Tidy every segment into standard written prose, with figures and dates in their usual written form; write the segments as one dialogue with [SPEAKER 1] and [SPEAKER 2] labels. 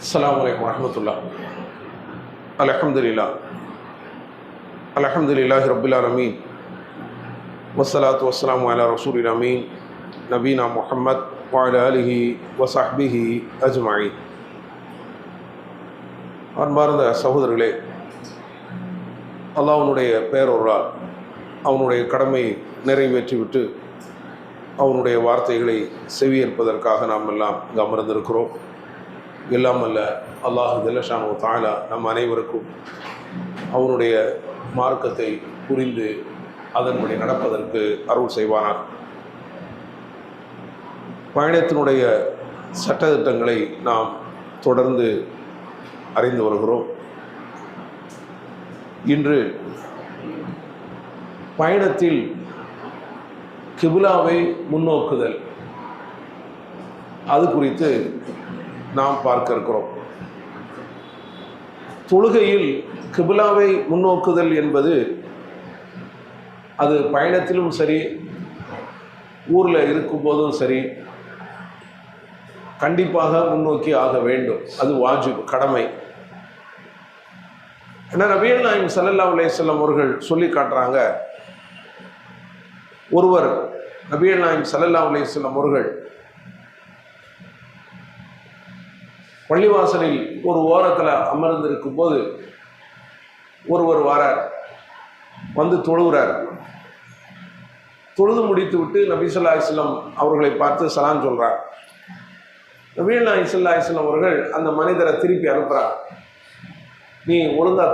[SPEAKER 1] السلام عليكم ورحمة الله. الحمد لله رب العالمين والصلاة والسلام على رسول الأمين نبينا محمد وعلى آله وصحبه أجمعين. அன்பார்ந்த சகோதரர்களே, அல்லாஹ்வுடைய பேரொருளால் அவனுடைய கடமை நிறைவேற்றிவிட்டு அவனுடைய வார்த்தைகளை செவியேற்பதற்காக நாம் எல்லாம் இங்கு அமர்ந்திருக்கிறோம். எல்லாம் அல்ல அல்லாஹ் ஜல்லஷானு தஆலா நம் அனைவருக்கும் அவனுடைய மார்க்கத்தை புரிந்து அதன்படி நடப்பதற்கு அருள் செய்வானார். பயணத்தினுடைய சட்டதிட்டங்களை நாம் தொடர்ந்து அறிந்து வருகிறோம். இன்று பயணத்தில் கிபிலாவை முன்னோக்குதல் அது குறித்து நாம் பார்க்க இருக்கிறோம். தொழுகையில் கிபிலாவை முன்னோக்குதல் என்பது அது பயணத்திலும் சரி, ஊரில் இருக்கும்போதும் சரி, கண்டிப்பாக முன்னோக்கி ஆக வேண்டும். அது வாஜிப், கடமை. ஏன்னா நபிகள் நாயகம் ஸல்லல்லாஹு அலைஹி வஸல்லம் அவர்கள் சொல்லி காட்டுறாங்க. ஒருவர் நபிகள் நாயகம் ஸல்லல்லாஹு அலைஹி வஸல்லம் அவர்கள் பள்ளிவாசலில் ஒரு ஓரத்தில் அமர்ந்திருக்கும் போது ஒருவர் வாரார், வந்து தொழுகிறார். தொழுது முடித்து விட்டு நபி ஸல்லல்லாஹு அலைஹி வஸல்லம் அவர்களை பார்த்து சலாம் சொல்கிறார். நபிகள் நாயகம் ஸல்லல்லாஹு அலைஹி வஸல்லம் அவர்கள் அந்த மனிதரை திருப்பி அனுப்புகிறார். நீ ஒழுங்கா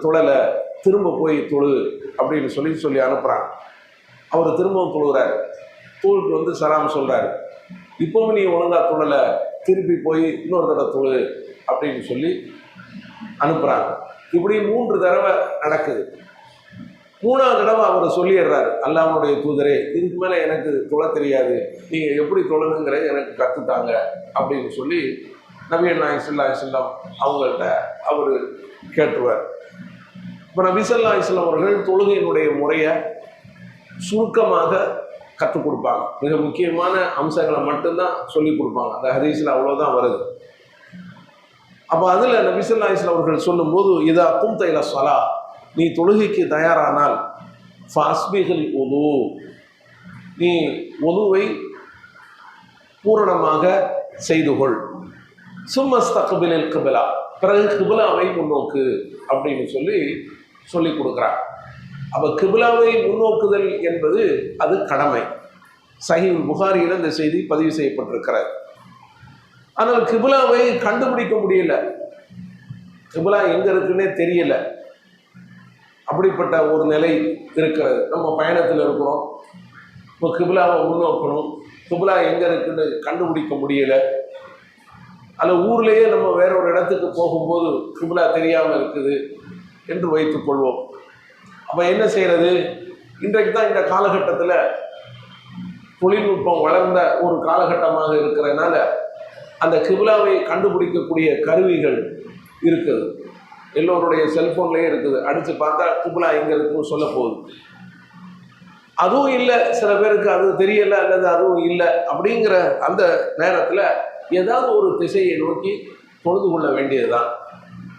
[SPEAKER 1] தொழலை, திரும்ப போய் தொழு அப்படின்னு சொல்லி அனுப்புகிறான். அவர் திரும்பவும் தொழுகிறார். தொழுக்கு வந்து சலாம் சொல்கிறார். இப்போவும் நீ ஒழுங்கா தொழலை, திருப்பி போய் இன்னொரு தடவை தொழு அப்படின்னு சொல்லி அனுப்புகிறாங்க. இப்படி 3 தடவை நடக்குது. 3ஆவது தடவை அவர் சொல்லிடுறாரு, அல்லாஹ்வுடைய தூதரே, இதுக்கு மேலே எனக்கு தொழ தெரியாது, நீங்கள் எப்படி தொழணுங்கிறத எனக்கு கற்றுத்தாங்க அப்படின்னு சொல்லி நபிகள் நாயகம் ஸல்லல்லாஹு அலைஹி வஸல்லம் அவங்கள்ட்ட அவர் கேட்டுருவார். இப்போ நபி ஸல்லல்லாஹு அலைஹி வஸல்லம் அவர்கள் தொழுகையினுடைய முறையை சுருக்கமாக கற்றுக் கொடுப்பாங்க. மிக முக்கியமான அம்சங்களை மட்டும்தான் சொல்லி கொடுப்பாங்க. அந்த ஹதீஸில் அவ்வளோதான் வருது. அப்போ அதில் நபி ஸல்லல்லாஹு அலைஹி வஸல்லம் அவர்கள் சொல்லும்போது, இதா கும்த இலா ஸலா, நீ தொழுகைக்கு தயாரானால் ஃபாஸ்பிஹில் உது, நீ உதுவை பூரணமாக செய்து கொள். சும்மஸ்தக்பிலில் கிபிலா, பிறகு கிபிலாவை முன்னோக்கு அப்படின்னு சொல்லி கொடுக்குறார். அப்போ கிபிலாவை முன்னோக்குதல் என்பது அது கடமை. சஹீஹ் புகாரியில் இந்த செய்தி பதிவு செய்யப்பட்டிருக்கிறது. ஆனால் கிபிலாவை கண்டுபிடிக்க முடியல, கிபிலா எங்கே இருக்குன்னே தெரியல. அப்படிப்பட்ட ஒரு நிலை இருக்கிறது. நம்ம பயணத்தில் இருக்கிறோம், இப்போ கிபிலாவை முன்னோக்கணும், கிபிலா எங்கே இருக்குன்னு கண்டுபிடிக்க முடியல. அதில் ஊர்லேயே நம்ம வேற ஒரு இடத்துக்கு போகும்போது கிபிலா தெரியாமல் இருக்குது என்று வைத்துக்கொள்வோம். அப்போ என்ன செய்கிறது? இன்றைக்கு தான் இந்த காலகட்டத்தில் தொழில்நுட்பம் வளர்ந்த ஒரு காலகட்டமாக இருக்கிறதுனால அந்த கிபிலாவை கண்டுபிடிக்கக்கூடிய கருவிகள் இருக்குது. எல்லோருடைய செல்ஃபோன்லேயே இருக்குது. அடித்து பார்த்தா கிபிலா எங்கே இருக்குன்னு சொல்ல போகுது. அதுவும் இல்லை, சில பேருக்கு அது தெரியலை அல்லது அதுவும் இல்லை. அப்படிங்கிற அந்த நேரத்தில் ஏதாவது ஒரு திசையை நோக்கி தொழுது கொள்ள வேண்டியது தான்.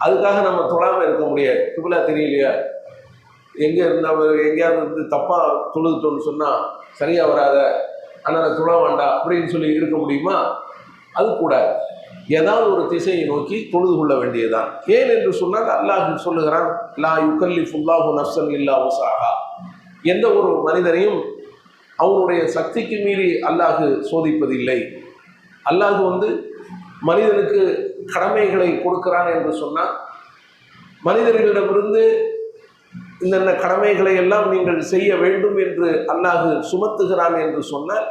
[SPEAKER 1] அதுக்காக நம்ம தொழாமல் இருக்க முடியாது. கிபிலா தெரியலையா, எங்கே இருந்தால் எங்கேயாவது வந்து தப்பாக தொழுதுட்டோன்னு சொன்னால் சரியாக வராத, ஆனால் தொழ வேண்டாம் அப்படின்னு சொல்லி இருக்க முடியுமா? அது கூட ஏதாவது ஒரு திசையை நோக்கி தொழுது கொள்ள வேண்டியதுதான். ஏன் என்று சொன்னால் அல்லாஹ் சொல்லுகிறான், லா யுகல்லிஃபுல்லாஹு நஃப்ஸன் இல்லா உஸாஹா, எந்த ஒரு மனிதனையும் அவனுடைய சக்திக்கு மீறி அல்லாஹ் சோதிப்பதில்லை. அல்லாஹ் வந்து மனிதனுக்கு கடமைகளை கொடுக்கிறான் என்று சொன்னால், மனிதர்களிடமிருந்து இந்த கடமைகளை எல்லாம் நீங்கள் செய்ய வேண்டும் என்று அல்லாஹ் சுமத்துகிறான் என்று சொன்னால்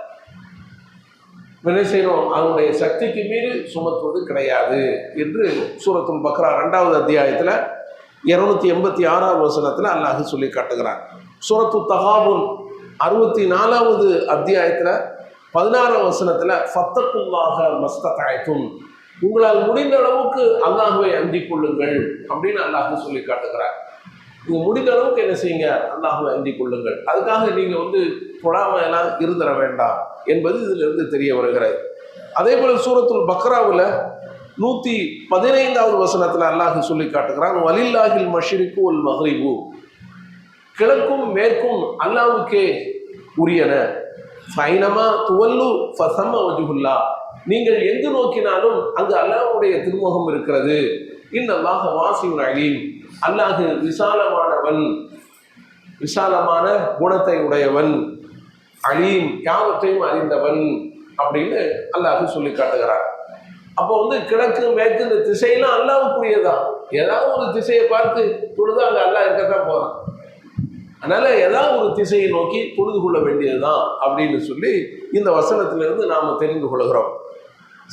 [SPEAKER 1] என்ன செய்யணும்? அவனுடைய சக்திக்கு மீறி சுமத்துவது கிடையாது என்று சூரத்துல் பக்ரா 2வது அத்தியாயத்தில் 286வது வசனத்தில் அல்லாஹ் சொல்லி காட்டுகிறான். சூரத்து தகாபுன் 64வது அத்தியாயத்தில் 16வது வசனத்தில் ஃபத்தகுல்லாஹ மஸ்ததஅதும், உங்களால் முடிந்த அளவுக்கு அல்லாஹ்வை அஞ்சிக் கொள்ளுங்கள் அப்படின்னு அல்லாஹ் சொல்லி காட்டுகிறார். நீங்கள் முடிந்த அளவுக்கு என்ன செய்யுங்க? அல்லாஹ்வை அஞ்சிக் கொள்ளுங்கள். அதுக்காக நீங்கள் வந்து தொழாமல் எல்லாம் இருந்துட வேண்டாம் என்பது இதிலிருந்து தெரிய வருகிறது. அதே போல் சூரத்துல் பக்ராவில் 115வது வசனத்தில் அல்லாஹ் சொல்லி காட்டுகிறான், வலில்லாஹில் மஷ்ரிக்கு வல் மக்ரிபு, கிழக்கும் மேற்கும் அல்லாஹ்வுக்கே உரியன. ஃபைனமா துவல்லு ஃபஸம்ம வஜ்ஹுல்லாஹ், நீங்கள் எங்கு நோக்கினாலும் அங்கு அல்லாஹ்வுடைய திருமுகம் இருக்கிறது. இன்னல்லாஹ வாசிஉன் அலீம், அல்லாஹ் விசாலமானவன், விசாலமான குணத்தை உடையவன், அலீம் யாவற்றையும் அறிந்தவன் அப்படின்னு அல்லாஹ் சொல்லி காட்டுகிறார். அப்போ கிழக்கு மேற்கு இந்த திசையெல்லாம் அல்லாஹ்வுக்குரியதான். ஏதாவது ஒரு திசையை பார்த்து தொழுது அங்கே அல்லாஹ் இருக்கத்தான் போகிறான். அதனால ஏதாவது ஒரு திசையை நோக்கி தொழுது கொள்ள வேண்டியதுதான் அப்படின்னு சொல்லி இந்த வசனத்திலிருந்து நாம் தெரிந்து கொள்கிறோம்.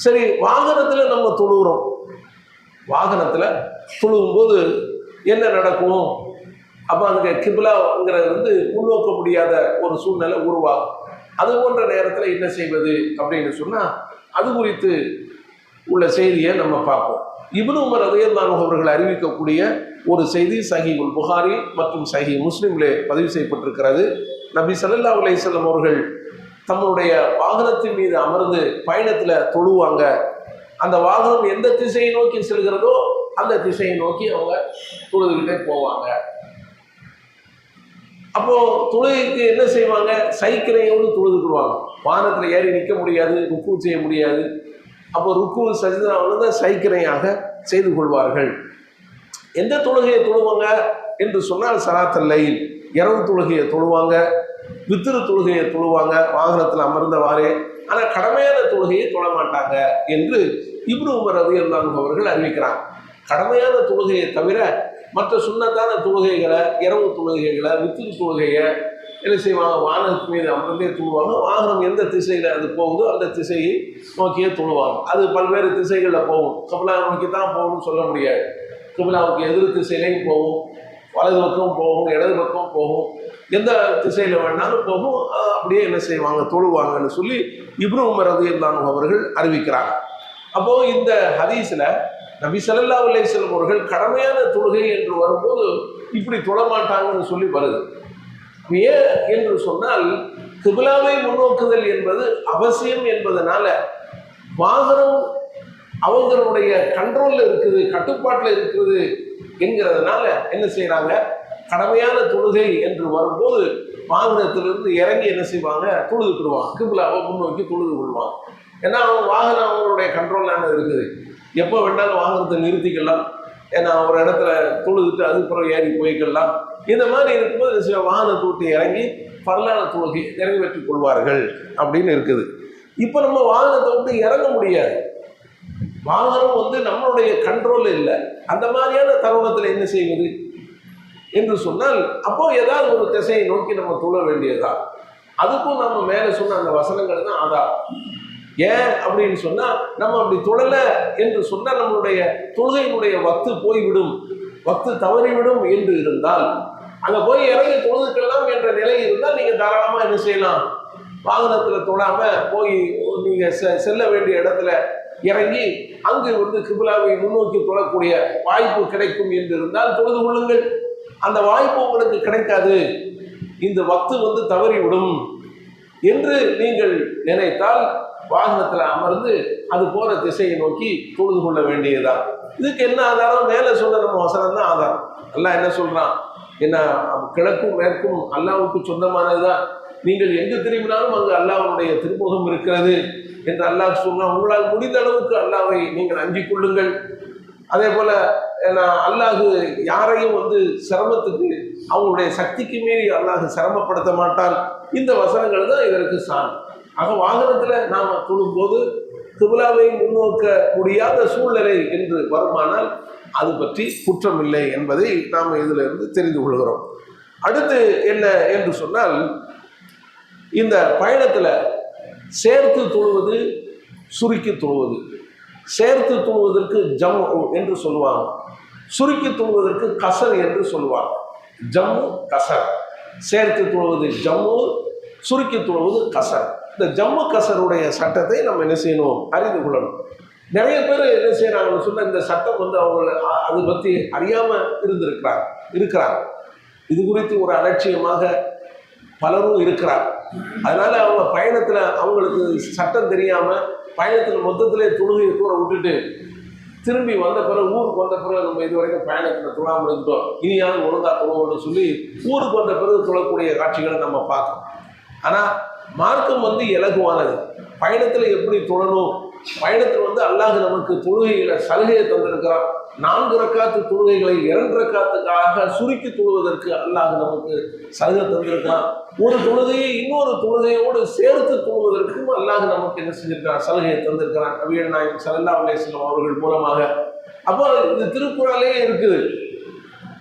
[SPEAKER 1] சரி, வாகனத்தில் நம்ம தொழுகிறோம். வாகனத்தில் தொழுகும்போது என்ன நடக்கும்? அப்போ அங்கே கிப்லாங்கிறது முன்னோக்க முடியாத ஒரு சூழ்நிலை உருவாகும். அது போன்ற நேரத்தில் என்ன செய்வது அப்படின்னு சொன்னால் அது குறித்து உள்ள செய்தியை நம்ம பார்ப்போம். இப்னு உமர் ரலியல்லாஹு அன்ஹு அவர்கள் அறிவிக்கக்கூடிய ஒரு செய்தி சஹீஹுல் புகாரி மற்றும் சஹீஹ் முஸ்லிமிலே பதிவு செய்யப்பட்டிருக்கிறது. நபி ஸல்லல்லாஹு அலைஹி வஸல்லம் அவர்கள் தம்முடைய வாகனத்தின் மீது அமர்ந்து பயணத்தில் தொழுவாங்க. அந்த வாகனம் எந்த திசையை நோக்கி செல்கிறதோ அந்த திசையை நோக்கி அவங்க தொழுதுகிட்டே போவாங்க. அப்போ தொழுகைக்கு என்ன செய்வாங்க? சைக்கிளையோடு தொழுதுக்குருவாங்க. வாகனத்தில் ஏறி நிற்க முடியாது, ருக்கு செய்ய முடியாது. அப்போ ருக்கு சஜிதாவை சைக்கிளையாக செய்து கொள்வார்கள். எந்த தொழுகையை தொழுவாங்க என்று சொன்னால் ஸலாத்துல் லைல், இரவு தொழுகையை தொழுவாங்க, வித்ரு தொழுகையை தொழுவாங்க வாகனத்தில் அமர்ந்தவாறே. ஆனால் கடமையான தொழுகையை தொழ மாட்டாங்க என்று இப்னு உமர் ரலியல்லாஹு அன்ஹு அவர்கள் அறிவிக்கிறாங்க. கடமையான தொழுகையை தவிர மற்ற சுன்னத்தான தொழுகைகளை, இரவு தொழுகைகளை, வித்ரு தொழுகையை என்ன செய்வாங்க? வாகனத்து மீது அமர்ந்தே தொழுவாங்க. வாகனம் எந்த திசையில் அது போகுதோ அந்த திசையை நோக்கியே தொழுவாங்க. அது பல்வேறு திசைகளில் போகும். கிப்லா நோக்கி தான் போகணும்னு சொல்ல முடியாது. கிப்லாவுக்கு எதிர் திசையிலையும் போகும், வலது பக்கம் போகும், இடது பக்கம் போகும், எந்த திசையில் வேணாலும் போகும். அப்படியே என்ன செய்வாங்க? தொழுவாங்கன்னு சொல்லி இப்னு உமர் ரலியல்லாஹு அன்ஹு அவர்கள் அறிவிக்கிறாங்க. அப்போது இந்த ஹதீஸில் நபி ஸல்லல்லாஹு அலைஹி வஸல்லம் அவர்கள் கடமையான தொழுகை என்று வரும்போது இப்படி தொழமாட்டாங்கன்னு சொல்லி வருது. ஏன் என்று சொன்னால் கிப்லாவை முன்னோக்குதல் என்பது அவசியம் என்பதனால வாகனம் அவங்களுடைய கண்ட்ரோலில் இருக்குது, கட்டுப்பாட்டில் இருக்குது என்கிறதுனால என்ன செய்கிறாங்க? கடமையான தொழுகை என்று வரும்போது வாகனத்திலிருந்து இறங்கி என்ன செய்வாங்க? தொழுதுக்கிடுவாங்க, கிப்லாவை முன்னோக்கி தொழுது கொள்வாங்க. ஏன்னா வாகனம் அவங்களுடைய கண்ட்ரோலான இருக்குது. எப்போ வேணாலும் வாகனத்தை நிறுத்திக்கலாம், ஏன்னா ஒரு இடத்துல தொழுதுட்டு அதுக்கப்புறம் ஏறி போய்க்கலாம். இந்த மாதிரி இருக்கும்போது சில வாகனத்தை விட்டு இறங்கி பரலான தொழுகை நிறைவேற்றிக் கொள்வார்கள் அப்படின்னு இருக்குது. இப்போ நம்ம வாகனத்தை விட்டு இறங்க முடியாது. வாகனம் நம்மளுடைய கண்ட்ரோல் இல்லை. அந்த மாதிரியான தருணத்தில் என்ன செய்வது என்று சொன்னால் அப்போ ஏதாவது ஒரு திசையை நோக்கி நம்ம தொழ வேண்டியதுதான். அதுக்கும் நம்ம மேலே சொன்ன அந்த வசனங்கள் தான் ஆதாரம். ஏன் அப்படின்னு சொன்னால் நம்ம அப்படி தொழலை என்று சொன்னால் நம்மளுடைய தொழுகையினுடைய வக்து போய்விடும், வக்து தவறிவிடும் என்று இருந்தால் அங்கே போய் இறங்கி தொழுதுக்கலாம் என்ற நிலை இருந்தால் நீங்கள் தாராளமாக என்ன செய்யலாம்? வாகனத்தில் தொழாமல் போய் நீங்கள் செல்ல வேண்டிய இடத்துல இறங்கி அங்கு கிப்லாவை முன்னோக்கி தொழக்கூடிய வாய்ப்பு கிடைக்கும் என்று இருந்தால் தொழுது கொள்ளுங்கள். அந்த வாய்ப்பு உங்களுக்கு கிடைக்காது, இந்த வக்து தவறிவிடும் என்று நீங்கள் நினைத்தால் வாகனத்தில் அமர்ந்து அது போகிற திசையை நோக்கி தொழுது கொள்ள வேண்டியதுதான். இதுக்கு என்ன ஆதாரம்? மேலே சொன்ன நம்ம வசனம் தான் ஆதாரம். அல்லாஹ் என்ன சொல்கிறான்? என்ன கிழக்கும் மேற்கும் அல்லாஹ்வுக்கு சொந்தமானது தான். நீங்கள் எங்கு திரும்பினாலும் அங்கு அல்லாஹ்வுடைய திருமுகம் இருக்கிறது என்று அல்லாஹ் சொல்கிறான். உங்களால் முடிந்த அளவுக்கு அல்லாஹ்வை நீங்கள் அஞ்சிக் கொள்ளுங்கள். அதே போல் அல்லாஹ் யாரையும் சிரமத்துக்கு அவங்களுடைய சக்திக்கு மீறி அல்லாஹ் சிரமப்படுத்த மாட்டான். இந்த வசனங்கள் தான் இதற்கு சான்று. ஆக வாகனத்தில் நாம் தொழும்போது கிப்லாவை முன்னோக்க முடியாத சூழ்நிலை என்று வருமானால் அது பற்றி குற்றமில்லை என்பதை நாம் இதிலிருந்து தெரிந்து கொள்கிறோம். அடுத்து என்ன என்று சொன்னால், இந்த பயணத்தில் சேர்த்து தொழுவது, சுருக்கி தொழுவது. சேர்த்து தொழுவதற்கு ஜம் என்று சொல்லுவாங்க, சுருக்கி தொழுவதற்கு கசர் என்று சொல்லுவாங்க. ஜம்மு கசர், சேர்த்து தொழுவது ஜம்மு, சுருக்கி தொழுவது கசர். இந்த ஜம்மு கசருடைய சட்டத்தை நம்ம என்ன செய்யணும்? அறிந்து கொள்ளணும். நிறைய பேர் என்ன செய்யறாங்கன்னு சொன்னால் இந்த சட்டம் அவங்கள அதை பற்றி அறியாமல் இருக்கிறாங்க. இது குறித்து ஒரு அலட்சியமாக பலரும் இருக்கிறார். அதனால அவங்க பயணத்தில் அவங்களுக்கு சட்டம் தெரியாமல் பயணத்தில் மொத்தத்திலே தொழுகையை தூர விட்டுட்டு திரும்பி வந்த பிறகு ஊருக்கு வந்த பிறகு நம்ம இதுவரைக்கும் பயணத்தில் தொழாமல் இருந்தோம், இனியாவது ஒழுங்கா தொழுவோம்னு சொல்லி ஊருக்கு வந்த பிறகு தொழக்கூடிய காட்சிகளை நம்ம பார்த்தோம். ஆனால் மார்க்கம் இலகுவானது. பயணத்தில் எப்படி தொழணும், பயணத்தில் அல்லாஹ் நமக்கு தொழுகைகளை சலுகையை தந்திருக்கிறான். 4 ரக்காத்து தொழுகைகளை 2 ரக்காத்துக்காக சுருக்கி தொழுவதற்கு அல்லாஹ் நமக்கு சலுகை தந்திருக்கிறான். ஒரு தொழுகையை இன்னொரு தொழுகையோடு சேர்த்து தொழுவதற்கும் அல்லாஹ் நமக்கு என்ன செஞ்சிருக்கிறான், சலுகையை தந்திருக்கிறான் நபிகள் நாயகம் ஸல்லல்லாஹு அலைஹி வஸல்லம் அவர்கள் மூலமாக. அப்போ இது திருக்குறளே இருக்குது.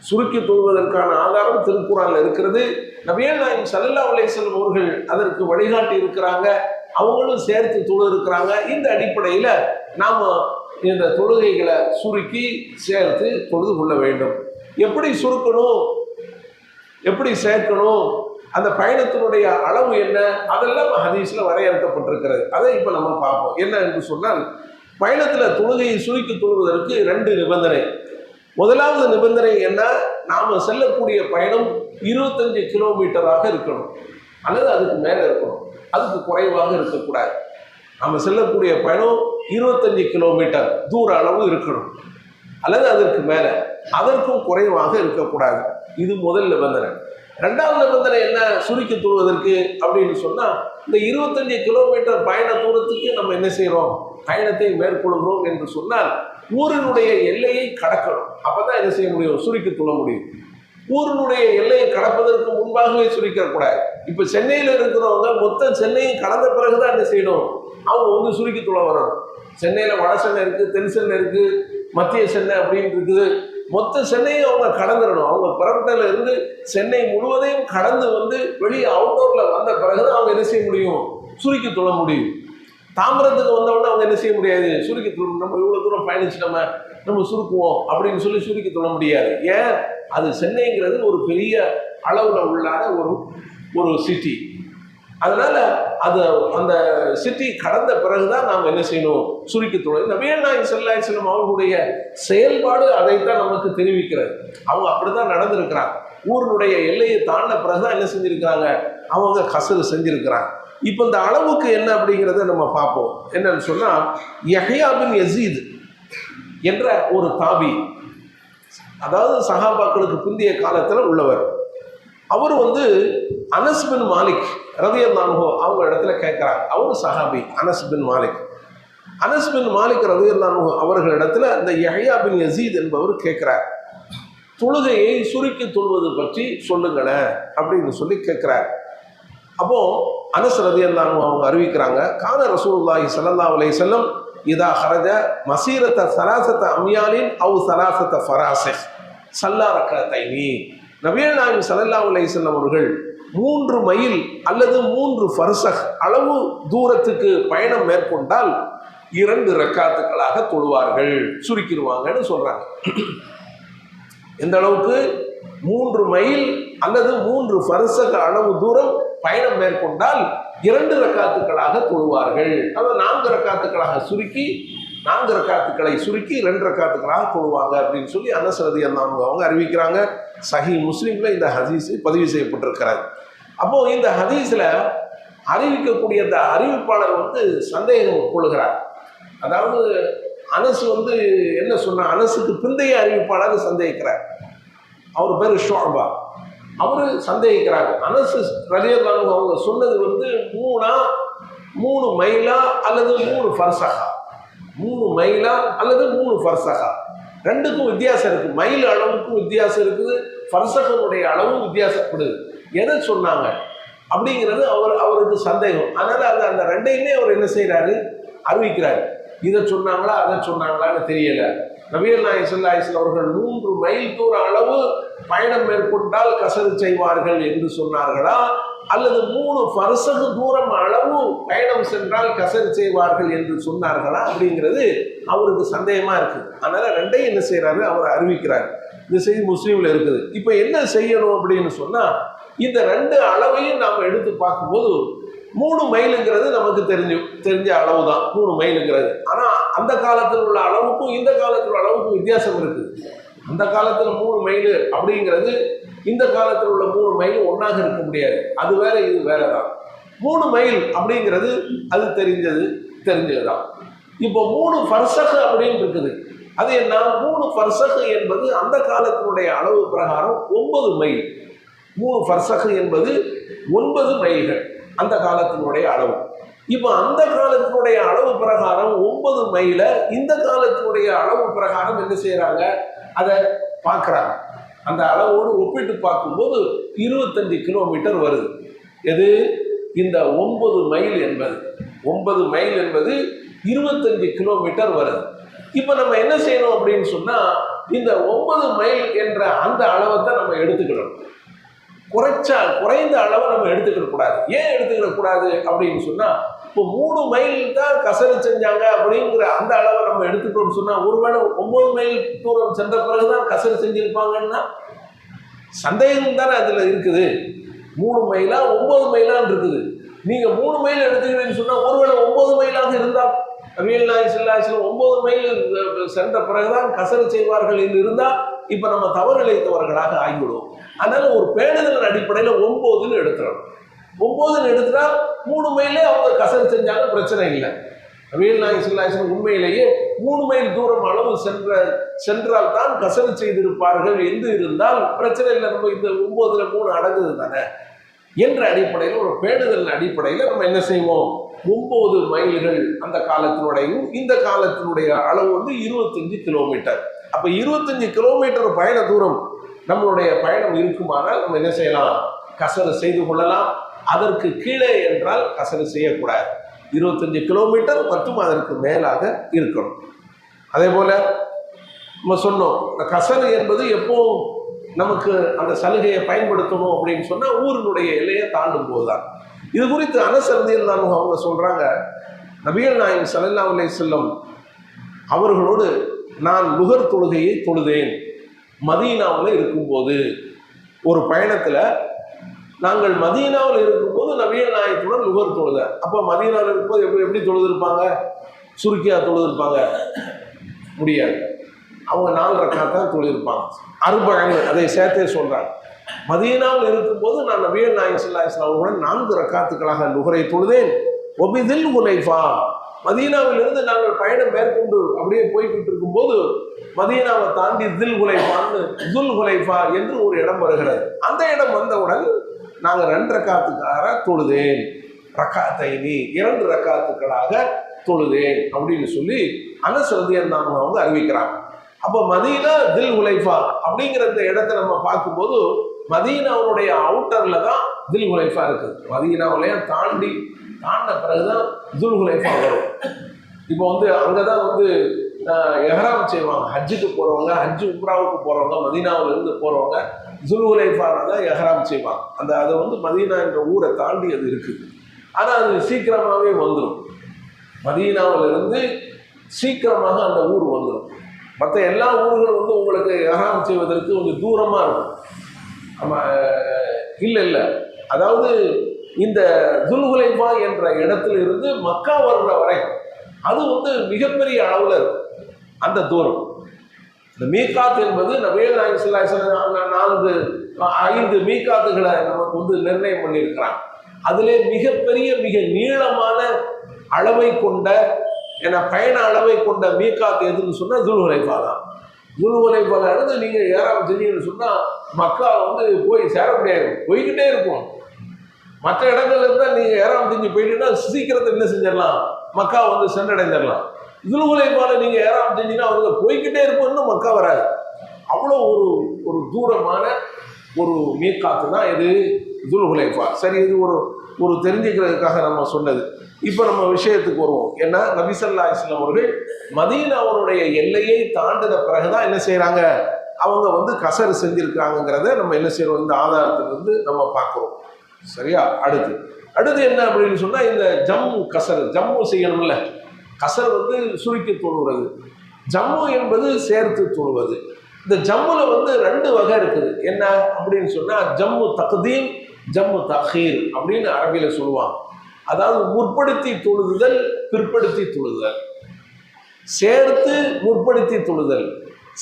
[SPEAKER 1] சுருக்கி தொழுவதற்கான ஆதாரம் திருக்குறள்ல இருக்கிறது. நபிகள் நாயகம் ஸல்லல்லாஹு அலைஹி வஸல்லம் அவர்கள் அதற்கு வழிகாட்டி இருக்கிறாங்க, அவங்களும் சேர்த்து தொழு இருக்கிறாங்க. இந்த அடிப்படையில் நாம் இந்த தொழுகைகளை சுருக்கி சேர்த்து தொழுது கொள்ள வேண்டும். எப்படி சுருக்கணும், எப்படி சேர்க்கணும், அந்த பயணத்தினுடைய அளவு என்ன, அதெல்லாம் ஹதீஸில் வரையறுக்கப்பட்டிருக்கிறது. அதை இப்போ நம்ம பார்ப்போம். என்ன என்று சொன்னால், பயணத்தில் தொழுகையை சுருக்கி தொழுவதற்கு 2 நிபந்தனை. முதலாவது நிபந்தனை என்ன, நாம் செல்லக்கூடிய பயணம் 25 கிலோமீட்டராக இருக்கணும் அல்லது அதுக்கு மேலே இருக்கணும், அதுக்கு குறைவாக இருக்கக்கூடாது. நம்ம செல்லக்கூடிய பயணம் 25 கிலோமீட்டர் தூர அளவு இருக்கணும் அல்லது அதற்கு மேலே, அதற்கும் குறைவாக இருக்கக்கூடாது. இது முதல் நிபந்தனை. 2வது நிபந்தனை என்ன, சுருக்கி தொழுவதற்கு அப்படின்னு சொன்னால், இந்த 25 கிலோமீட்டர் பயண தூரத்துக்கு நம்ம என்ன செய்கிறோம், பயணத்தை மேற்கொள்கிறோம் என்று சொன்னால் ஊரினுடைய எல்லையை கடக்கணும். அப்பதான் என்ன செய்ய முடியும், சுருக்கி தொழ முடியும். ஊரினுடைய எல்லையை கடப்பதற்கு முன்பாகவே சுருக்கக்கூடாது. இப்போ சென்னையில் இருக்கிறவங்க மொத்த சென்னையும் கடந்த பிறகுதான் என்ன செய்யணும், அவங்க சுருக்கி தொழ வரணும். சென்னையில் வட சென்னை இருக்குது, தென் சென்னை இருக்குது, மத்திய சென்னை அப்படின்னு இருக்குது. மொத்த சென்னையும் அவங்க கடந்துடணும். அவங்க புறப்பட்டில இருந்து சென்னை முழுவதையும் கடந்து வெளியே அவுட்டோரில் வந்த பிறகுதான் அவங்க என்ன செய்ய முடியும், சுருக்கி தொழ முடியும். தாம்பரத்துக்கு வந்தவுடனே அவங்க என்ன செய்ய முடியாது, சுருக்கி தொழ, நம்ம இவ்வளோ தூரம் பயணிச்சு நம்ம சுருக்குவோம் அப்படின்னு சொல்லி சுருக்கி தொழ முடியாது. ஏன், அது சென்னைங்கிறது ஒரு பெரிய அளவில் உள்ளான ஒரு சிட்டி. அதனால அந்த சிட்டி கடந்த பிறகுதான் நாம் என்ன செய்யணும், சுருக்கி தொழ. நபிகள் நாயகம் ஸல்லல்லாஹு அலைஹி வஸல்லம் அவர்களுடைய செயல்பாடு அதைத்தான் நமக்கு தெரிவிக்கிறது. அவங்க அப்படிதான் நடந்திருக்கிறாங்க. ஊரினுடைய எல்லையை தாண்டின பிறகுதான் என்ன செஞ்சிருக்கிறாங்க, அவங்க கசரு செஞ்சிருக்கிறாங்க. இப்போ இந்த அளவுக்கு என்ன அப்படிங்கிறத நம்ம பார்ப்போம். என்னன்னு சொன்னால், யஹ்யா பின் யஸீத் என்ற ஒரு தாபி, அதாவது சஹாபாக்களுக்கு பிந்தைய காலத்தில் உள்ளவர். அவர் அனஸ் பின் மாலிக் ரலியல்லாஹு அன்ஹு அவங்க இடத்துல கேட்குறாங்க. அவர் சஹாபி அனஸ் பின் மாலிக். அனஸ் பின் மாலிக் ரலியல்லாஹு அன்ஹு அவர்களிடத்துல இந்த யஹ்யா பின் யஸீத் என்பவர் கேட்குறார், தொழுகையை சுருக்கி தொழுவது பற்றி சொல்லுங்களேன் அப்படின்னு சொல்லி கேட்குறார். அப்போ அனஸ் ரலியல்லாஹு அன்ஹு அவங்க அறிவிக்கிறாங்க, கான ரசூலுல்லாஹி ஸல்லல்லாஹு அலைஹி வஸல்லம் இதா ஹரஜ மசீரத ஸலாஸத அம்யாலின் அவ் ஸலாஸத ஃபராஸிஹ் ஸல்லா ரக்அத்தைனி. நபிகள் நாயகம் ஸல்லல்லாஹு அலைஹி வஸல்லம் அவர்கள் 3 மைல் அல்லது 3 ஃபர்சஹ் அளவு தூரத்துக்கு பயணம் மேற்கொண்டால் 2 ரக்காத்துக்களாக தொழுவார்கள், சுருக்கிடுவாங்கன்னு சொல்றாங்க. எந்த அளவுக்கு, 3 மைல் அல்லது 3 ஃபர்சஹ் அளவு தூரம் பயணம் மேற்கொண்டால் 2 ரக்காத்துக்களாக தொழுவார்கள். அதாவது 4 ரக்காத்துக்களாக சுருக்கி 4 ரக்காத்துக்களை சுருக்கி 2 ரக்காத்துக்களாக தொழுவாங்க அப்படின்னு சொல்லி அனஸ் ரலியல்லாஹு அன்ஹு அவங்க அறிவிக்கிறாங்க. சஹீஹ் முஸ்லிம்ல இந்த ஹதீஸ் பதிவு செய்யப்பட்டிருக்கிறார். அப்போ இந்த ஹதீஸ்ல அறிவிக்கக்கூடிய அந்த அறிவிப்பாளர் சந்தேகம் கொள்கிறார். அதாவது அனஸ் என்ன சொன்னா, அனஸுக்கு பிந்தைய அறிவிப்பாளர் சந்தேகிக்கிறார். அவர் பேர் ஷுஅபா. அவரு சந்தேகிக்கிறார், அனஸ் ரலியல்லாஹு அன்ஹு அவங்க சொன்னது 3 மைலா அல்லது 3 ஃபர்சஹா, 3 மைலா அல்லது 3 ஃபர்சஹா, ரெண்டுக்கும் வித்தியாசம் இருக்கு. மைல் அளவுக்கும் வித்தியாசம் இருக்குது, ஃபர்சஹனுடைய அளவும் வித்தியாசப்படுது. எதை சொன்னாங்க அப்படிங்கிறது அவருக்கு சந்தேகம். அதனால அந்த ரெண்டையுமே அவர் என்ன செய்யறாரு, அறிவிக்கிறாரு. இதை சொன்னாங்களா அதை சொன்னாங்களான்னு தெரியல. நபிகள் நாயகம் ஸல்லல்லாஹு அலைஹி வஸல்லம் அவர்கள் 3 மைல் தூர அளவு பயணம் மேற்கொண்டால் கசரு செய்வார்கள் என்று சொன்னார்களா, அல்லது 3 ஃபர்சஹ் தூரம் அளவு பயணம் சென்றால் கசரு செய்வார்கள் என்று சொன்னார்களா அப்படிங்கிறது அவருக்கு சந்தேகமா இருக்கு. அதனால ரெண்டையும் என்ன செய்யறாரு, அவர் அறிவிக்கிறார். இந்த செய்தி முஸ்லீம்ல இருக்குது. இப்போ என்ன செய்யணும் அப்படின்னு சொன்னா, இந்த 2 அளவையும் நாம் எடுத்து பார்க்கும்போது 3 மைலுங்கிறது நமக்கு தெரிஞ்ச அளவு தான் 3 மைலுங்கிறது. ஆனால் அந்த காலத்தில் உள்ள அளவுக்கும் இந்த காலத்தில் உள்ள அளவுக்கும் வித்தியாசம் இருக்குது. அந்த காலத்தில் 3 மைலு அப்படிங்கிறது இந்த காலத்தில் உள்ள 3 மைல் ஒன்றாக இருக்க முடியாது. அது வேற இது வேற தான். 3 மைல் அப்படிங்கிறது அது தெரிஞ்சது தான். இப்போ 3 ஃபர்சஹ் அப்படின்னு இருக்குது. அது என்ன? 3 ஃபர்சக் என்பது அந்த காலத்தினுடைய அளவு பிரகாரம் 9 மைல். 3 ஃபர்சக் என்பது 9 மைல்கள் அந்த காலத்தினுடைய அளவு. இப்போ அந்த காலத்தினுடைய அளவு பிரகாரம் 9 மைல இந்த காலத்தினுடைய அளவு பிரகாரம் என்ன செய்யறாங்க? அதை பார்க்குறாங்க. அந்த அளவோடு ஒப்பிட்டு பார்க்கும்போது 25 கிலோமீட்டர் வருது. எது? இந்த 9 மைல் என்பது 9 மைல் என்பது 25 கிலோமீட்டர் வருது. இப்போ நம்ம என்ன செய்யணும் அப்படின்னு சொன்னா, இந்த 9 மைல் என்ற அந்த அளவை தான் நம்ம எடுத்துக்கணும். குறைந்த அளவை நம்ம எடுத்துக்கிட கூடாது. ஏன் எடுத்துக்கிட கூடாது அப்படின்னு சொன்னா, இப்போ 3 மைல் தான் கசரு செஞ்சாங்க அப்படிங்கிற அந்த அளவை நம்ம எடுத்துக்கிட்டோம்னு சொன்னா, ஒருவேளை 9 மைல் தூரம் சென்ற பிறகுதான் கசரு செஞ்சிருப்பாங்கன்னா சந்தேகம் தானே அதுல இருக்குது. 3 மைலா 9 மைலான்னு இருக்குது. நீங்க 3 மைல் எடுத்துக்கிறீங்கன்னு சொன்னா, ஒருவேளை 9 மைலாக இருந்தால் நபிகள் நாயகம் ஸல்லல்லாஹு அலைஹி வஸல்லம் 9 மைல் சென்ற பிறகுதான் கசரு செய்வார்கள் என்று இருந்தால் இப்ப நம்ம தவறு இழைத்தவர்களாக ஆகிவிடுவோம். அதனால ஒரு பேணுதல் அடிப்படையில் 9ன்னு எடுத்துறோம். 9ன்னு எடுத்துட்டா 3 மைலே அவங்க கசரு செஞ்சாலும் பிரச்சனை இல்லை. நபிகள் நாயகம் ஸல்லல்லாஹு அலைஹி வஸல்லம் உண்மையிலேயே 3 மைல் தூரம் அளவு சென்றால் தான் கசரு செய்திருப்பார்கள் என்று இருந்தால் பிரச்சனை இல்லை. நம்ம இந்த 9ல் 3 அடங்குது தானே என்ற அடிப்படையில், ஒரு பேணுதல் அடிப்படையில் நம்ம என்ன செய்வோம்? 9 மைல்கள் அந்த காலத்தினுடையும் இந்த காலத்தினுடைய அளவு 25 கிலோமீட்டர். அப்ப 25 கிலோமீட்டர் பயண தூரம் நம்மளுடைய பயணம் இருக்குமானால் நம்ம என்ன செய்யலாம்? கசரு செய்து கொள்ளலாம். அதற்கு கீழே என்றால் கசரு செய்யக்கூடாது. 25 கிலோமீட்டர் மற்றும் அதற்கு மேலாக இருக்கணும். அதே போல நம்ம சொன்னோம், கசரு என்பது எப்போ நமக்கு அந்த சலுகையை பயன்படுத்தணும் அப்படின்னு சொன்னா ஊரினுடைய எல்லையை தாண்டும் போதுதான். இது குறித்து அனஸ் ரலியல்லாஹு அன்ஹு அவங்க சொல்றாங்க, நபிகள் நாயகம் ஸல்லல்லாஹு அலைஹி வஸல்லம் அவர்களோடு நான் லுகர் தொழுகையை தொழுதேன். மதீனாவில் இருக்கும்போது, ஒரு பயணத்துல நாங்கள் மதீனாவில் இருக்கும்போது நபிகள் நாயகத்துடன் லுகர் தொழுத. அப்போ மதீனாவில் இருக்கும்போது எப்படி தொழுதிருப்பாங்க? சுருக்கியா தொழுதிருப்பாங்க? முடியாது. அவங்க 4 ரக்காத்தான் தொழுதிருப்பாங்க. அர்பஅன் அதை சேர்த்தே சொல்றாங்க. மதீனாவில் இருக்கும்போது நான் நபிகள் நாயகம் ஸல்லல்லாஹு அலைஹி வஸல்லம் அவர்களுடன் 4 ரக்காத்துக்களாக லுகரை தொழுதேன். ஒபிதில் ஹுலைஃபா, மதீனாவில் இருந்து நாங்கள் பயணம் மேற்கொண்டு அப்படியே போய்கிட்டு இருக்கும்போது மதீனாவை தாண்டி துல் ஹுலைஃபா என்று ஒரு இடம் வருகிறது. அந்த இடம் வந்தவுடன் நாங்கள் 2 ரக்காத்துக்காக தொழுதேன். ரக்காத்தைனி 2 ரக்காத்துக்களாக தொழுதேன் அப்படின்னு சொல்லி அனஸ் ரலியல்லாஹு அன்ஹு அவங்க அறிவிக்கிறாங்க. அப்போ மதீனா துல் ஹுலைஃபா அப்படிங்கிற இந்த இடத்தை நம்ம பார்க்கும்போது மதீனாவுடைய அவுட்டர்ல தான் துல் ஹுலைஃபா இருக்குது. மதீனாவிலையும் தாண்டின பிறகுதான் துல் ஹுலைஃபா வரும். இப்போ அங்கதான் எஹ்ராம் செய்வாங்க. ஹஜ்ஜுக்கு போறவங்க, ஹஜ்ஜு உம்ராவுக்கு போறவங்க, மதீனாவில இருந்து போறவங்க துல் ஹுலைஃபால தான் எஹ்ராம் செய்வாங்க. அது மதீனா என்ற ஊரை தாண்டி அது இருக்குது. ஆனா அது சீக்கிரமாவே வந்துடும். மதீனாவில இருந்து சீக்கிரமாக அந்த ஊர் வந்துடும். மற்ற எல்லா ஊர்களும் உங்களுக்கு எஹ்ராம் செய்வதற்கு கொஞ்சம் தூரமா இருக்கும். ஆமா, இல்லை, அதாவது இந்த துல் ஹுலைஃபா என்ற இடத்துல இருந்து மக்கா வர்ற வரை அது மிகப்பெரிய அளவுல இருக்கும் அந்த தூரம். இந்த மீகாத் என்பது நபிகள் நாயகம் ஸல்லல்லாஹு அலைஹி வஸல்லம் 5 மீகாத்துகளை நமக்கு நிர்ணயம் பண்ணியிருக்கிறாங்க. அதிலே மிகப்பெரிய மிக நீளமான அளவை கொண்ட பயண அளவை கொண்ட மீகாத் எதுன்னு சொன்னா துல் ஹுலைஃபா தான். துல் ஹுலைஃபால இருந்து நீங்க ஏறாம செஞ்சீங்கன்னு சொன்னா மக்கா போய் சேர முடியாது, போய்கிட்டே இருக்கும். மற்ற இடங்கள்ல இருந்தா நீங்க ஏறாம செஞ்சு போயிட்டீங்கன்னா சீக்கிரத்தை என்ன செஞ்சிடலாம்? மக்கா சென்றடைஞ்சிடலாம். துல் ஹுலைஃபால நீங்க ஏறாம செஞ்சீங்கன்னா அவங்க போய்கிட்டே இருக்கும், இன்னும் மக்கா வராது. அவ்வளோ ஒரு தூரமான ஒரு மீகாத்து தான் இது துல் ஹுலைஃபா. சரி, இது ஒரு தெரிஞ்சுக்கிறதுக்காக நம்ம சொன்னது. இப்போ நம்ம விஷயத்துக்கு வருவோம். ஏன்னா நபி ஸல்லல்லாஹு அலைஹி வஸல்லம் அவர்கள் மதீனாவுடைய எல்லையை தாண்டின பிறகுதான் என்ன செய்யறாங்க? அவங்க கசரு செஞ்சிருக்காங்கிறத நம்ம என்ன செய்யறோம்? இந்த ஆதாரத்திலிருந்து நம்ம பார்க்கிறோம். சரியா? அடுத்து என்ன அப்படின்னு சொன்னா, இந்த ஜம்மு செய்யணும்ல. கசர் சுருக்கி தொழுவது, ஜம்மு என்பது சேர்த்து தொழுவது. இந்த ஜம்முல 2 வகை இருக்குது. என்ன அப்படின்னு சொன்னா, ஜம்மு தக்தீம், ஜம்மு தஹீர் அப்படின்னு அரபியில சொல்லுவாங்க. அதாவது முற்படுத்தி தொழுதுதல், பிற்படுத்தி தொழுதல், சேர்த்து முற்படுத்தி தொழுதல்,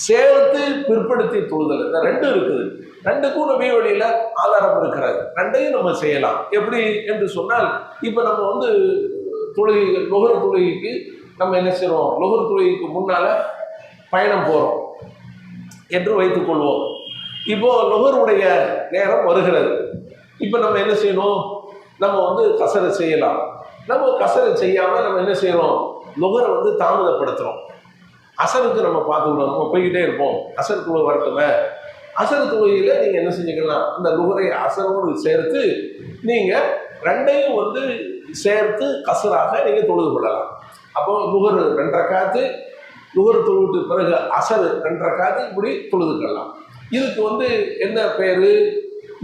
[SPEAKER 1] சேர்த்து பிற்படுத்தி தொழுதல். இந்த 2 இருக்குது. 2க்கும் நபி வழியில ஆதாரம் இருக்கிறது. 2ஐயும் நம்ம செய்யலாம். எப்படி என்று சொன்னால், இப்ப நம்ம லுஹர் தொழுகைக்கு நம்ம என்ன செய்யறோம்? லுஹர் தொழுகைக்கு முன்னால பயணம் போகிறோம் என்று வைத்துக் கொள்வோம். இப்போ லுஹருடைய நேரம் வருகிறது. இப்போ நம்ம என்ன செய்யணும்? நம்ம வந்து கசரை செய்யலாம். நம்ம கசரை செய்யாமல் நம்ம என்ன செய்யறோம்? லுஹரை வந்து தாமதப்படுத்துகிறோம். அசருக்கு நம்ம பார்த்துக்கணும், நம்ம போய்கிட்டே இருப்போம், அசர் தொழுகை வரட்டுமே. அசர் தொழுகையில் நீங்கள் என்ன செஞ்சுக்கலாம்? அந்த லுஹரை அசரோடு சேர்த்து நீங்கள் ரெண்டையும் வந்து சேர்த்து கசராக நீங்கள் தொழுது கொள்ளலாம். அப்போ லுஹர் 2 ரக்காத்து, லுஹர் தொழுவிட்டு பிறகு அசர் 2 ரக்காத்து, இப்படி தொழுதுக்கலாம். இதுக்கு வந்து என்ன பேர்?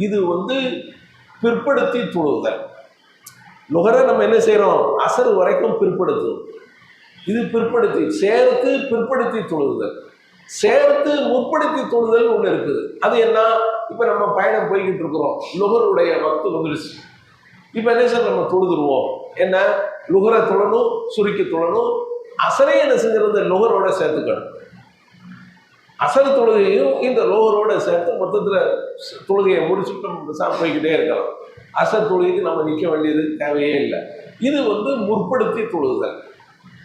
[SPEAKER 1] இது வந்து பிற்படுத்தி தொழுதல். லுஹரை நம்ம என்ன செய்கிறோம்? அசர் வரைக்கும் பிற்படுத்தும். இது பிற்படுத்தி சேர்த்து பிற்படுத்தி தொழுதல். சேர்த்து முற்படுத்தி தொழுதல் ஒன்று இருக்குது. அது என்ன? இப்போ நம்ம பயணம் போய்கிட்டு இருக்கிறோம், லுஹருடைய வக்து வந்துருச்சு. இப்போ என்ன சார் நம்ம தொழுதுருவோம்? என்ன? லுஹரை தொழணும், சுருக்கி தொழணும். அசரை என்ன செஞ்சிருந்த லுஹரோட சேர்த்துக்கணும். அசர் தொழுகையும் இந்த லுஹரோட சேர்த்து மொத்தத்தில் தொழுகையை முடிச்சுட்டு நம்ம போய்கிட்டே இருக்கலாம். அசர் தொழுகைக்கு நம்ம நிற்க வேண்டியது தேவையே இல்லை. இது வந்து முற்படுத்தி தொழுதல்.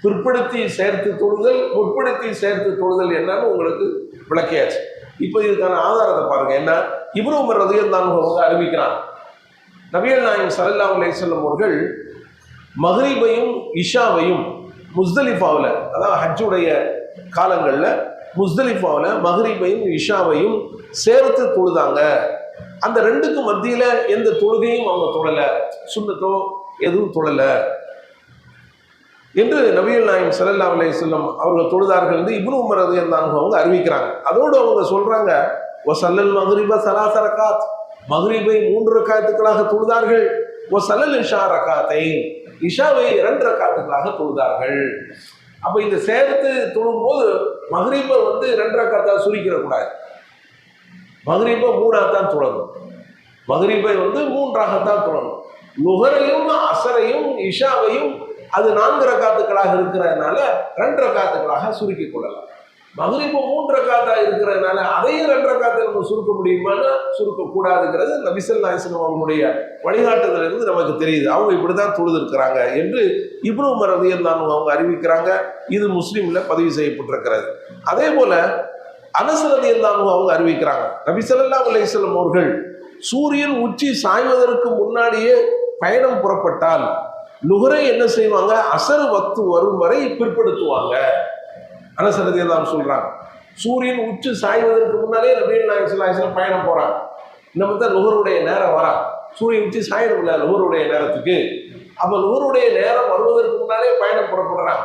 [SPEAKER 1] பிற்படுத்தி சேர்த்து தொழுதல், முற்படுத்தி சேர்த்து தொழுதல் என்னன்னு உங்களுக்கு விளக்கியாச்சு. இப்போ இதுக்கான ஆதாரத்தை பாருங்க. என்ன? இப்னு உமர் ரலியல்லாஹு அன்ஹு அறிவிக்கிறாங்க, நபிகள் நாயகம் ஸல்லல்லாஹு அலைஹி வஸல்லம் அவர்கள் மக்ரிபையும் இஷாவையும் முஸ்தலிஃபாவில், அதாவது ஹஜ்ஜுடைய காலங்களில் முஸ்தலிஃபாவில் மக்ரிபையும் இஷாவையும் சேர்த்து தொழுதாங்க. அந்த ரெண்டுக்கு மத்தியில் எந்த தொழுகையும் அவங்க தொழலை, சுன்னத்தோ எதுவும் தொழலை என்று நபிகள் நாயகம் ஸல்லல்லாஹு அலைஹி வஸல்லம் அவர்கள் தொழுதார்கள் என்று இப்னு உமர் ரலியல்லாஹு அன்ஹு அவங்க அறிவிக்கிறாங்க. அதோடு அவங்க சொல்றாங்க, வஸல்லல் மக்ரிப ஸலாஸ ரகாத், மக்ரிபை 3 ரக்காத்துக்களாக தொழுதார்கள். வஸல்லல் இஷா ரகாத்தைன், இஷாவை 2 ரக்காத்துக்களாக தொழுதார்கள். அப்போ இந்த சேர்த்து தொழும்போது மக்ரிபை வந்து 2 ரக்காத்தாக சுருக்கிடக்கூடாது. மக்ரிபை 3ஆகத்தான் தொழணும். மக்ரிபை வந்து 3ஆகத்தான் தொழணும். லுஹரையும் அசரையும் இஷாவையும் அது 4 ரக்காத்துக்களாக இருக்கிறதுனால 2 ரக்காத்துக்களாக சுருக்கி கொள்ளலாம். மக்ரிபு 3 ரக்காத்தாக இருக்கிறதுனால அதையும் 2 ரக்காத்தை நம்ம சுருக்க முடியுமானா சுருக்கக்கூடாதுங்கிறது நபி ஸல்லல்லாஹு அலைஹி வஸல்லம் அவங்களுடைய வழிகாட்டுதலிருந்து நமக்கு தெரியுது. அவங்க இப்படிதான் தொழுது இருக்கிறாங்க என்று இப்னு உமர் ரலியல்லாஹு அன்ஹு அவங்க அறிவிக்கிறாங்க. இது முஸ்லிம்ல பதிவு செய்யப்பட்டிருக்கிறது. அதே போல அனஸ் ரலியல்லாஹு அன்ஹு அவங்க அறிவிக்கிறாங்க, நபி ஸல்லல்லாஹு அலைஹி வஸல்லம் அவர்கள் சூரியன் உச்சி சாய்வதற்கு முன்னாடியே பயணம் புறப்பட்டால் லுஹரை என்ன செய்வாங்க? அசர் வக்து வரும் வரை பிற்படுத்துவாங்க. அனஸ் ரலியல்லாஹு அன்ஹு சொல்றாங்க, சூரியன் உச்சி சாய்வதற்கு முன்னாலே நபிகள் நாயகம் ஸல்லல்லாஹு அலைஹி வஸல்லம் பயணம் போறாங்க. நம்ம தான் லுஹருடைய நேரம் வரா, சூரியன் உச்சி சாயணும்ல லுஹருடைய நேரத்துக்கு. அப்போ லுஹருடைய நேரம் வருவதற்கு முன்னாலே பயணம் புறப்படுறாங்க.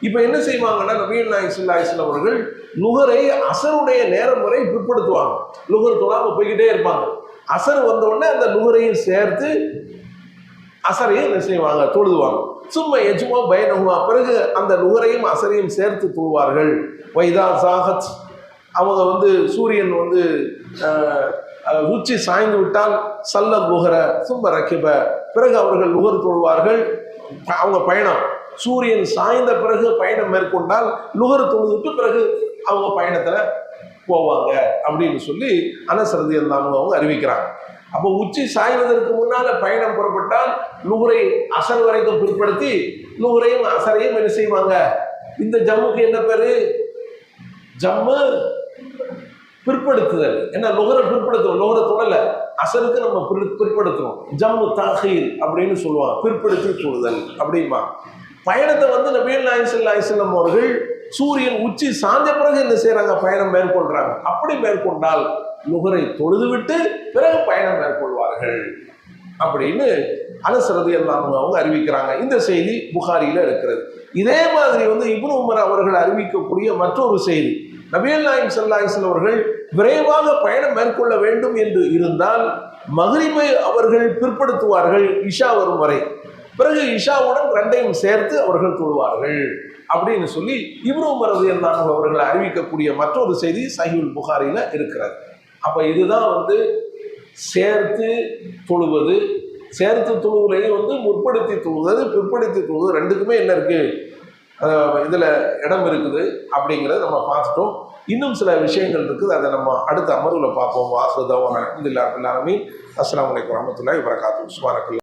[SPEAKER 1] இப்போ என்ன செய்வாங்கன்னா நபிகள் நாயகம் ஸல்லல்லாஹு அலைஹி வஸல்லம் அவர்கள் லுஹரை அசருடைய நேரம் வரை பிற்படுத்துவாங்க. லுஹர் தொழாம போய்கிட்டே இருப்பாங்க. அசர் வந்த உடனே அந்த லுஹரையும் சேர்த்து அசரையும் என்ன செய்வாங்க? தொழுதுவாங்க. சும்மா எஜ்மா பைனஹுமா, பிறகு அந்த லுஹரையும் அசரையும் சேர்த்து தொழுவார்கள். வைதா சாகத், அவங்க வந்து சூரியன் வந்து உச்சி சாய்ந்து விட்டால் சல்ல லுஹர சும்ம ரக்கிப, பிறகு அவர்கள் லுஹர் தொழுவார்கள். அவங்க பயணம் சூரியன் சாய்ந்த பிறகு பயணம் மேற்கொண்டால் லுஹர் தொழுதுட்டு பிறகு அவங்க பயணத்தில் போவாங்க அப்படின்னு சொல்லி அனஸ் ரலியல்லாஹு அன்ஹு அவங்க அறிவிக்கிறாங்க. அப்போ உச்சி சாய்வதற்கு முன்னால பயணம் புறப்பட்டால் லுஹரை அசர் வரைக்கும் பிற்படுத்தி லுஹரையும் அசரையும் என்ன செய்வாங்க? இந்த ஜம்முக்கு என்ன பேரு? ஜம்மு பிற்படுத்துதல். என்ன? லுஹரை பிற்படுத்துவோம், லுஹரை தொடல, அசருக்கு நம்ம பிற்படுத்துவோம். ஜம்மு தாஹீர் அப்படின்னு சொல்லுவாங்க, பிற்படுத்தி தொழுதல் அப்படிமா. பயணத்தை வந்து நபிகள் நாயகம் ஸல்லல்லாஹு அலைஹி வஸல்லம் அவர்கள் சூரியன் உச்சி சாய்ந்த பிறகு என்ன செய்யறாங்க? பயணம் மேற்கொள்றாங்க. அப்படி மேற்கொண்டால் லுஹரை தொழுதுவிட்டு பிறகு பயணம் மேற்கொள்வார்கள் அப்படின்னு அனஸ் ரலியல்லாஹு அன்ஹு அவங்க அறிவிக்கிறாங்க. இந்த செய்தி புகாரியில இருக்கிறது. இதே மாதிரி வந்து இப்னு உமர் அவர்கள் அறிவிக்கக்கூடிய மற்றொரு செய்தி, நபிகள் நாயகம் ஸல்லல்லாஹு அலைஹி வஸல்லம் அவர்கள் விரைவாக பயணம் மேற்கொள்ள வேண்டும் என்று இருந்தால் மக்ரிபை அவர்கள் பிற்படுத்துவார்கள் இஷா வரும் வரை. பிறகு இஷாவுடன் 2ஐயும் சேர்த்து அவர்கள் தொழுவார்கள் அப்படின்னு சொல்லி இப்னு உமர் ரலியல்லாஹு அன்ஹு அவர்கள் அறிவிக்கக்கூடிய மற்றொரு செய்தி சஹீஹுல் புகாரியில இருக்கிறது. அப்போ இதுதான் வந்து சேர்த்து தொழுவது. சேர்த்து தொழுவதையும் வந்து முற்படுத்தி தொழுவது, பிற்படுத்தி தொழுவது, ரெண்டுக்குமே என்ன இருக்கு? இதில் இடம் இருக்குது அப்படிங்கிறத நம்ம பார்த்துட்டோம். இன்னும் சில விஷயங்கள் இருக்குது, அதை நம்ம அடுத்த அமர்வில் பார்ப்போம். வாசுதவன் அல்ஹம்துலில்லாஹி ரப்பில் ஆலமீன். அஸ்ஸலாமு அலைக்கும் வரஹ்மத்துல்லாஹி வபரகாத்துஹு. சுப்ஹானல்லாஹ்.